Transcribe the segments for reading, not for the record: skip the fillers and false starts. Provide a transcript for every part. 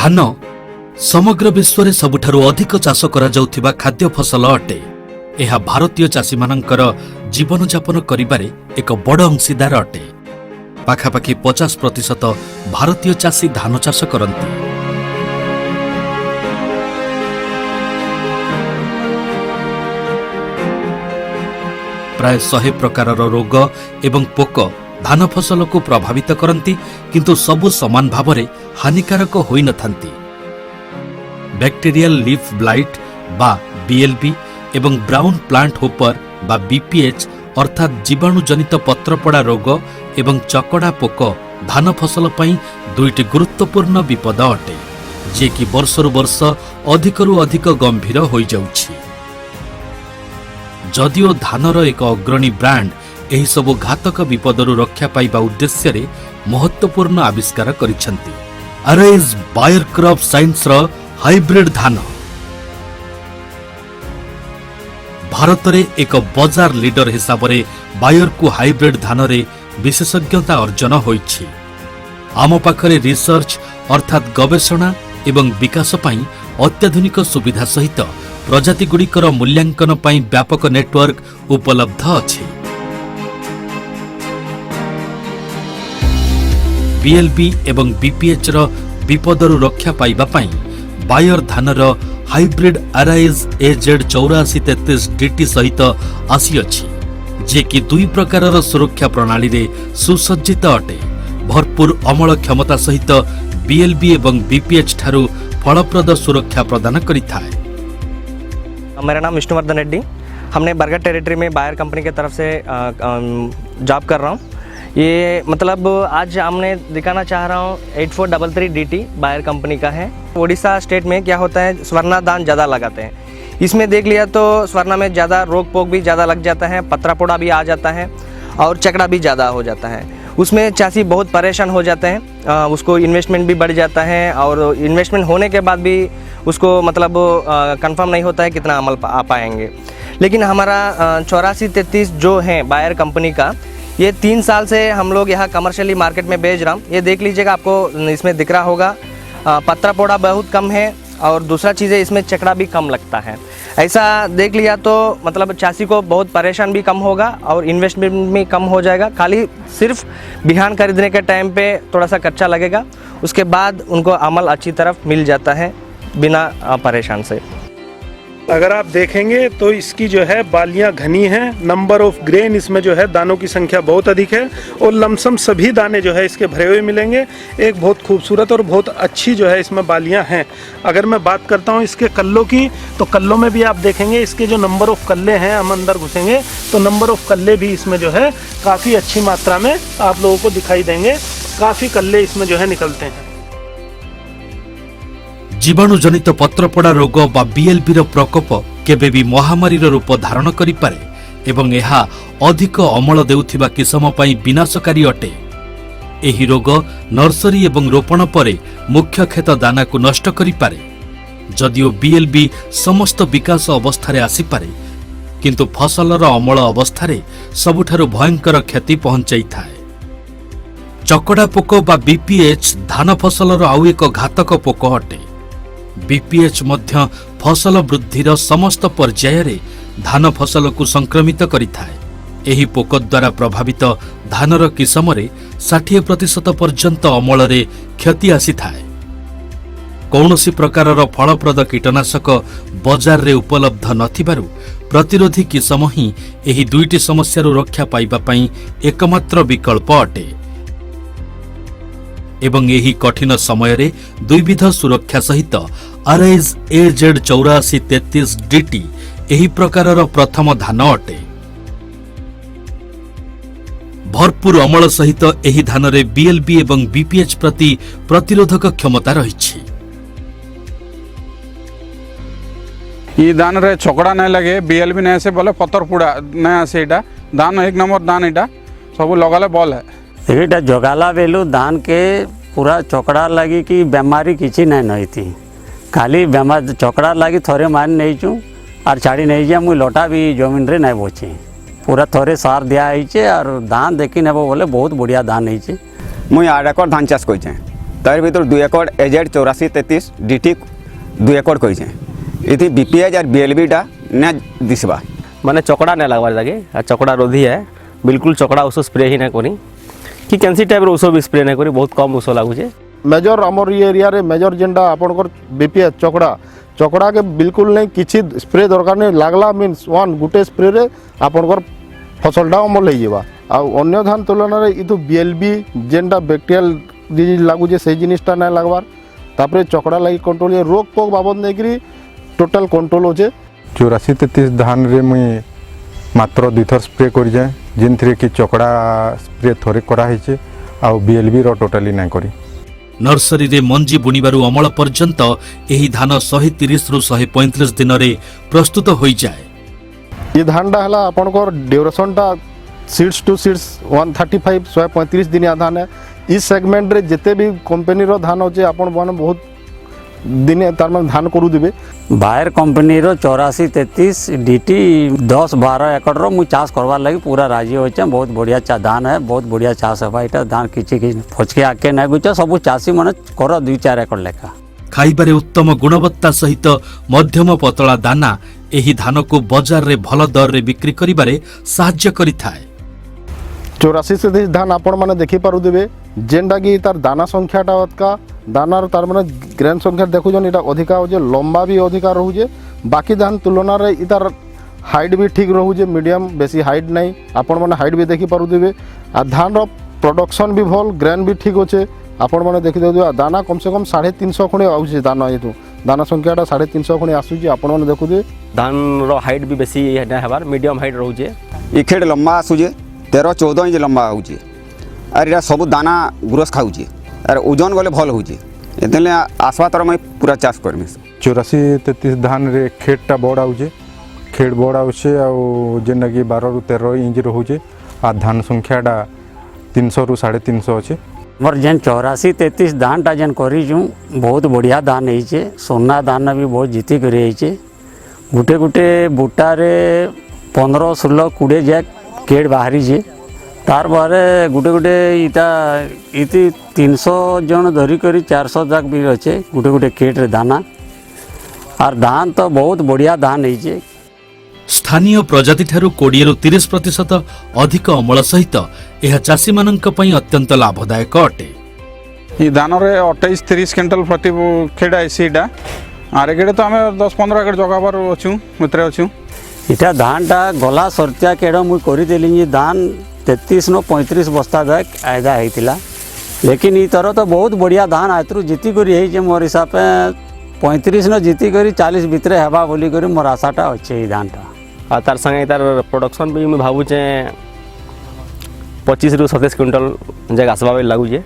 धान समग्र विश्व में सबुठारु अधिक चाष करा जाउथिबा खाद्य फसल अटे। यह भारतीय चाषी मानकर जीवन यापन करिबारे एक बड़ अंशीदार अटे। पाखापाखि 50% भारतीय चाषी धान चाष करती। प्राय 100 प्रकार रोग एवं पोक धान फसल को प्रभावित करती, किंतु सबु समान भाव में हानिकारक होई नथांती। बैक्टीरियल लीफ ब्लाइट बा बीएलबी एवं ब्राउन प्लांट होपर बा बीपीएच अर्थात जीवाणुजनित पत्रपड़ा रोग एवं चकड़ा पोक धान फसल पई दुईटी गुरुत्वपूर्ण विपद अटे, जे कि वर्षरु वर्ष अधिकरु अधिक गंभीर होई जाउछि। जदिओ धानर एक अग्रणी ब्रांड एही सबु घातक विपदरु रक्षा पाइबा उद्देश्य रे महत्वपूर्ण आविष्कार करिसेंती। अराइज बायर क्रॉप साइंस रो हाइब्रिड धान भारत रे एक बाजार लीडर हिसाब रे बायर को हाइब्रिड धान रे विशेषज्ञता अर्जन होइछि। आम पाखरे रिसर्च अर्थात गवेषणा एवं विकास पई अत्याधुनिक सुविधा सहित प्रजाति गुड़िकर मूल्यांकन पई व्यापक नेटवर्क उपलब्ध अछि। बीएलबी एवं बीपीएच रो विपदरु रक्षा पाइबा पई बायर धानर हाइब्रिड अराइज एजेड 8433 डीटी सहित आसी अछि, जे कि दुई प्रकारर सुरक्षा प्रणाली रे सुसज्जित अटे। भरपूर अमल क्षमता सहित बीएलबी एवं बीपीएच ठारू फलप्रद सुरक्षा प्रदान करिथाय। मेरा नाम विष्णुवर्धन रेड्डी। हमने बरगढ़ टेरिटरी में बायर कंपनी की तरफ से जॉब कर रहा हूँ। ये मतलब आज हमने दिखाना चाह रहा हूँ 8433 डीटी बायर कंपनी का है। उड़ीसा स्टेट में क्या होता है, स्वर्णा दान ज़्यादा लगाते हैं। इसमें देख लिया तो स्वर्णा में ज़्यादा रोग पोक भी ज़्यादा लग जाता है, पत्रा भी आ जाता है और चकड़ा भी ज़्यादा हो जाता है। उसमें चाषी बहुत परेशान हो जाते हैं। उसको इन्वेस्टमेंट भी बढ़ जाता है और इन्वेस्टमेंट होने के बाद भी उसको मतलब कंफर्म नहीं होता है कितना अमल आ पाएंगे। लेकिन हमारा 8433 जो है बायर कंपनी का, ये 3 साल से हम लोग यहाँ कमर्शियली मार्केट में बेच रहा हूँ। ये देख लीजिएगा, आपको इसमें दिख रहा होगा पत्रा पोड़ा बहुत कम है और दूसरा चीज़ है इसमें चकड़ा भी कम लगता है। ऐसा देख लिया तो मतलब चाषी को बहुत परेशान भी कम होगा और इन्वेस्टमेंट भी कम हो जाएगा। खाली सिर्फ बिहान खरीदने के टाइम पे थोड़ा सा कच्चा लगेगा, उसके बाद उनको अमल अच्छी तरफ मिल जाता है बिना परेशान से। अगर आप देखेंगे तो इसकी जो है बालियां घनी हैं, नंबर ऑफ ग्रेन इसमें जो है दानों की संख्या बहुत अधिक है और लमसम सभी दाने जो है इसके भरे हुए मिलेंगे। एक बहुत खूबसूरत और बहुत अच्छी जो है इसमें बालियां हैं। अगर मैं बात करता हूं इसके कल्लों की, तो कल्लों में भी आप देखेंगे इसके जो नंबर ऑफ कल्ले हैं, हम अंदर घुसेंगे तो नंबर ऑफ कल्ले भी इसमें जो है काफ़ी अच्छी मात्रा में आप लोगों को दिखाई देंगे। काफ़ी कल्ले इसमें जो है निकलते हैं। जीवाणुजनित पत्रपड़ा रोग बा बीएलबी रो प्रकोप केबे भी महामारी रूप धारण करि पारे एवं यह अधिक अमल देउथिबा किसम पई विनाशकारी अटे। एही रोग नर्सरी एवं रोपण परे मुख्य खेत दाना को नष्ट करि पारे। जदिओ बीएलबी समस्त विकास अवस्था रे आसी पारे, किंतु फसलर अमल अवस्था रे सबुठारु भयंकर क्षति पहुंचाई थाए। चकड़ा पोक बा बीपीएच धान फसलर आउ एक घातक पोक अटे। बीपीएच मध्य फसल वृद्धिर समस्त पर्याय रे धान फसल को संक्रमित करिथाए। एही पोक द्वारा प्रभावित धानर किसम रे 60% पर्यंत अमल रे क्षति आसी थाए। कौनसी प्रकारर फलप्रद कीटनाशक बाजार रे उपलब्ध नथिबारु प्रतिरोधी किसम ही एही दुईटी समस्यारु रक्षा पाइबा पई एकमात्र विकल्प अटे। एवं यही कठिन समय रे दुईविध सुरक्षा सहित अराइज एजेड 8433 डीटी एही प्रकारर प्रथम धान अटे। भरपूर अमल सहित एही धान रे बीएलबी एवं बीपीएच प्रति प्रतिरोधक क्षमता रहिछि। ये धान रे चकड़ा नहीं लगे, बीएलबी नहीं आसे, बोले पतर पुड़ा नहीं आसे। इटा धान एक नंबर धान, इटा सब लगाले बल है। एटा जगाला बेलू धान के पूरा चकड़ा लगी कि बेमारी किसी नहीं नहीं थी। खाली बेमार चकड़ा लगी थोड़े मान नहीं चु और छाड़ी नहीं जा मुई लटा भी जमीन रे नहीं बोचे। पूरा थोड़े सार दिया और धान देखी नेब बोले बहुत बढ़िया धान है। मुई 8 एकर धान चाष कर तार भीतर 2 एकड़ एजेड 8433 डीटी 2 एकड़ कही ये बीपीएच और बीएलबीटा ना दिशवा माने चकड़ा नहीं लगवार लगे आ चकड़ा रोधी है बिल्कुल चकड़ा ଔଷଧ स्प्रे ही नहीं करी कि कैंसी टाइप ଔଷଧ भी स्प्रे नहीं करी बहुत कम ଔଷଧ लगुचे मेजर आमर ये एरिया रे मेजर जेनटा आपनकर बीपीएच चकड़ा चकड़ा के बिल्कुल नहीं किसी स्प्रे दरकार नहीं लागला मीन्स वन गुटे स्प्रे रे आपनकर फसलटा अमल हो जावा आ अन्य धान तुलन रे तो बीएलबी जेनटा बैक्टीरियल डिजीज लागुचे से जिनिसटा नहीं लगवार तापरे चकड़ा लगी कंट्रोल रोग पोक बाबद नहीं टोटाल कंट्रोल होचे 8433 धान रे मुई मात्र 2 थर स्प्रे करि जाए जिन थरे कि चकड़ा स्प्रे थरे करा हिचे आ बीएलबी रो टोटाली नहीं करी नर्सरी रे मंजी बुणिबारु अमल पर्यंत एही धान 130 रु 135 दिन रे प्रस्तुत होई जाए। ये धानटा है आपनकर ड्यूरेशनटा सीड्स टू सीड्स 135 135 दिन धान है इस सेगमेंट रे जिते भी कंपनी रो धान होचे आपन माने बहुत दिन तार में धान करू देबे बायर कंपनी रो 8433 डीटी 10-12 एकड़ रो मु चाष करवार लगी पूरा राजी होचे बहुत बढ़िया धान है बहुत बढ़िया चाष है एटा धान किछि फचके आके नै गुचा सब चाषी माने कर 2-4 एकड़ लेखा खाइबारे उत्तम गुणवत्ता सहित मध्यम पतला दाना एही धान को बाजार रे भल दर रे बिक्री करिबारे सहाय्य करिथाय। 8433 धान आपण माने देखि पारु देबे जेनटा कि तार दाना संख्याटा का दानार तार माने ग्रेन संख्या देखु जन एटा अधिका हो जे लंबा भी अधिका रहू जे बाकी धान तुलना रे इतार हाइट भी ठीक रहू जे मीडियम बेसी हाइट नहीं आपण माने हाइट भी देखि पारु देबे आ धान रो प्रोडक्शन भी भल ग्रेन भी ठीक होचे आपण माने देखि देबे दाना कम से कम 350 खणे आउचे दाना हेतु दाना संख्याटा 350 खणे आसुची आपण माने देखु दे धान रो हाइट भी बेसी नहीं हबार मीडियम हाइट रहू जे इखेड लंबा आसुचे 13-14 इंच लंबा होचे और ये सब दाना गुरस खाऊचे और ओजन गले भल होचे एतले आसवा तर मैं पूरा चाष करमी 8433 धान रे खेडटा बड़ आउचे खेड बड़ आउचे आ जेनटा कि 12 रु 13 इंच रहूचे आ धान संख्याटा 300 रु 350 अच्छे मोर जेन 8433 धान टा जेन करिछु बहुत बढ़िया धान होइचे सोना धान भी बहुत जीती करी होइचे गुटे गुटे बूटा रे 15-16 20 जैक केड़ बाहरी जे तार बारे गुटे गुटे इटा इति 300 जन धरी करी 400 तक भी अच्छे गुटे गुटे केट रे दाना और धान तो बहुत बढ़िया धान है। स्थानीय प्रजाति ठारू 20 रु 30% अधिक अमल सहित यह चाषी मानक पई अत्यंत लाभदायक अटे। ये धान रे 28-30 क्विंटल प्रति खेड़ा ऐसीटा आरे गेडे तो हमें 10-15 एकड़ जगह पर अछु मित्र अछु इटा धान टा गला सरतिया केड़ मुई करी देली धान 33-35 बस्ता तक आयदा होता लेकिन ई तरह तो बहुत बढ़िया धान आयतरू जीती करी मोर हिसाब से 35 न जीती करी 40 भितर हेबा बोली करी मोर आशाटा अच्छे धानटा आ तार संगे तार प्रोडक्शन भी मैं भावुचे 25 रु 27 क्विंटल जगह आसवा बेले लगुचे।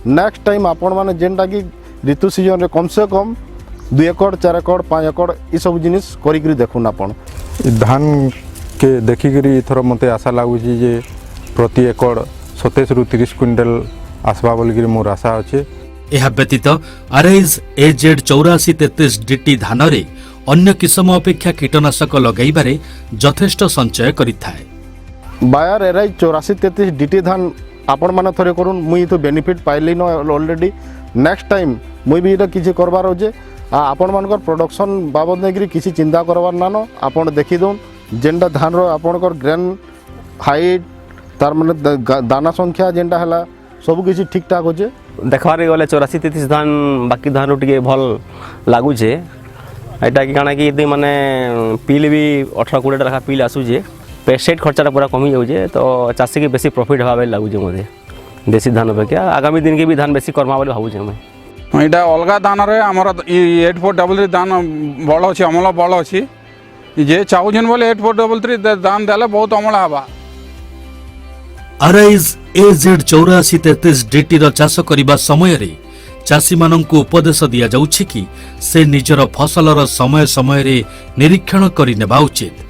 नेक्स्ट टाइम आपण माने जेनटा कि ऋतु सीजन रे कम से कम 2 एकड़ 4 एकड़ 5 एकड़ ये सब जिनिस करी करी देखुन आपण धान के देखिकी इथर मत आशा लगुच जे प्रति एकड़ 27 रु 30 क्विंटल आसवा बोलिकी मोर आशा अच्छे। यह व्यतीत आरआईज एजेड 8433 डीटी धान रे अन्य किसम अपेक्षा कीटनाशक लगाइबारे यथेष्ट संचय करिथाय। बायर एराइज 8433 डीटी धान आपण माने थरे करूँ मुई तो बेनिफिट पाइली न ऑलरेडी नेक्स्ट टाइम मुई भी किसी करबार होचे आपण मानकर प्रोडक्शन बाबद नहीं किसी चिंता करवार नान आपण देखी दौन जेनटा धान रो आपणकर ग्रेन हाइट तार माने दाना संख्या जेनटा हला सब किसी ठीक ठाक होचे देखबार गले 84-33 धान बाकी धान टिके भल लगुचे एटा कि काना कि माने पिल भी 18-20 रखा पिल आसुचे पेस्टिसाइड खर्चा पूरा कमी जाऊे तो चाषी के बेसी प्रॉफिट हवा लगुचे मते देसी धान अपेक्षा आगामी दिन के भी धान बेसी करमा बोले भावुचे मैं यहाँ अलग दान रे आमर 8433 दान बड़ अच्छे अमल बड़ अच्छी जे चाहून बोले 8433 दान देले बहुत अमल हवा। आरआईज एजेड 8433 डीटी रो चाष करिबा समय रे चाषी माननकु उपदेश दिया जाउछि कि से निजर फसलर समय समय रे निरीक्षण करि नेबा उचित।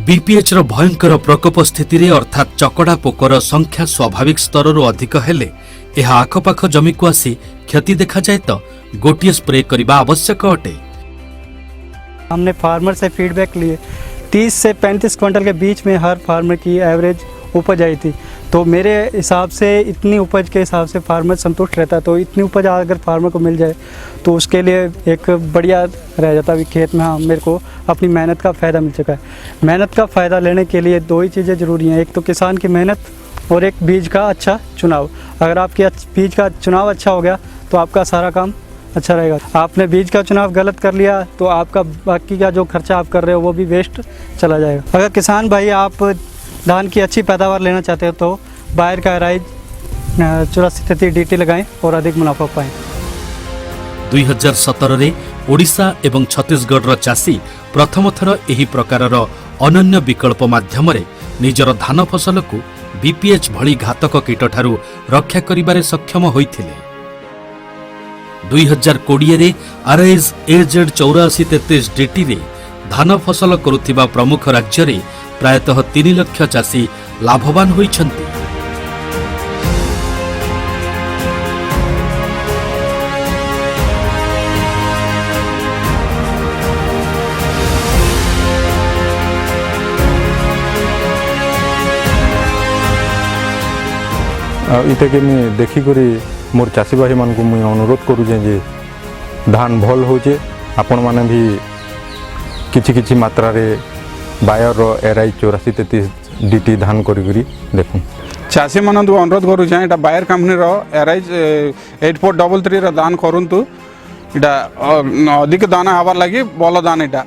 बीपीएच रो भयंकर प्रकोप स्थिति रे अर्थात चकड़ा पोकर संख्या स्वाभाविक स्तर रो अधिक हेले यह आखपाख जमी को आसी क्षति देखा जाए तो गोटिए स्प्रे करने आवश्यक अटे। हमने फार्मर से फीडबैक लिए 30 से 35 क्विंटल के बीच में हर फार्मर की एवरेज उपज आई थी। तो मेरे हिसाब से इतनी उपज के हिसाब से फार्मर संतुष्ट रहता। तो इतनी उपज अगर फार्मर को मिल जाए तो उसके लिए एक बढ़िया रह जाता भी खेत में। हाँ, मेरे को अपनी मेहनत का फ़ायदा मिल चुका है। मेहनत का फ़ायदा लेने के लिए दो ही चीज़ें ज़रूरी हैं, एक तो किसान की मेहनत और एक बीज का अच्छा चुनाव। अगर आपके बीज का चुनाव अच्छा हो गया तो आपका सारा काम अच्छा रहेगा। आपने बीज का चुनाव गलत कर लिया तो आपका बाकी का जो खर्चा आप कर रहे हो वो भी वेस्ट चला जाएगा। अगर किसान भाई आप धान की अच्छी पैदावार लेना चाहते हो तो बायर का राइज 8433 DT लगाएं और अधिक मुनाफा पाएं। 2017 रे ओडिशा एवं छत्तीसगढ़ चाषी प्रथम थर एही प्रकारर अनन्य विकल्प माध्यम निजर धान फसल को बीपीएच भली घातक कीट ठारू रक्षा करिबारे सक्षम होइथिले। 2020 रे आरआईज एजेड 8433 DT रे धान फसल करुथिबा प्रमुख राज्य रे प्रायतः 3 लाख चाषी लाभवान होइछन्ति। इते के मैं देखी करी मोर चाषी भाई मान को मुझे अनुरोध करूचे जे धान भल होचे आपण माने भी किछि किछि मात्रा रे बायर रो एराई 8433 DT धान करी करी देखू। चाषी मान अनुरोध करूँ एटा बायर कंपनी रो एराइज 8433 रो दान करंतु एटा अधिक दाना हबार लगी भल दान एटा।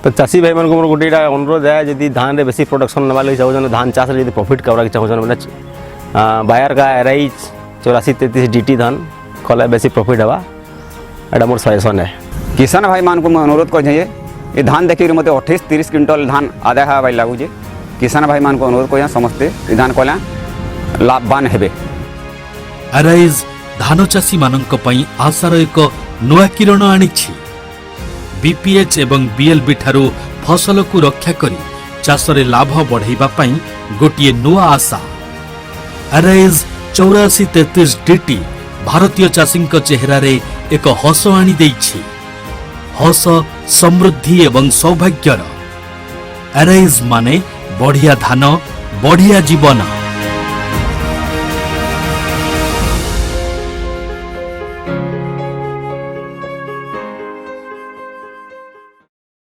तो चाषी भाई मन को मोर गोटे अनुरोध है जदि धान रे बेसी प्रोडक्शन नवा लगी चाहछन धान चाष रे जदि प्रॉफिट करबा के चाहछन बोले बायर का एराइज 8433 DT धान कले बेसी प्रॉफिट हवा एटा मोर सजेशन है। किसान भाई मान को मैं अनुरोध कर ये धान देखिए मत 28-30 क्विंटल धान आधा हा भाई लगुचे। किसान भाई मान को अनुरोध कर समस्ते ये धान कला लाभवान हेबे। आरआईज धान चाषी मानक पई आशार एक नुआ किरण आनिछि। बीपीएच एवं बीएलबी ठारू फसल को रक्षा करी चाषरे लाभ बढ़ाइबा पई गोटिए नुआ आशा। आरआईज 8433 DT भारतीय चाषींक चेहरा रे एक हस आनी देइछि। हस समृद्धि एवं सौभाग्यर। आरआईज माने बढ़िया धान बढ़िया जीवन।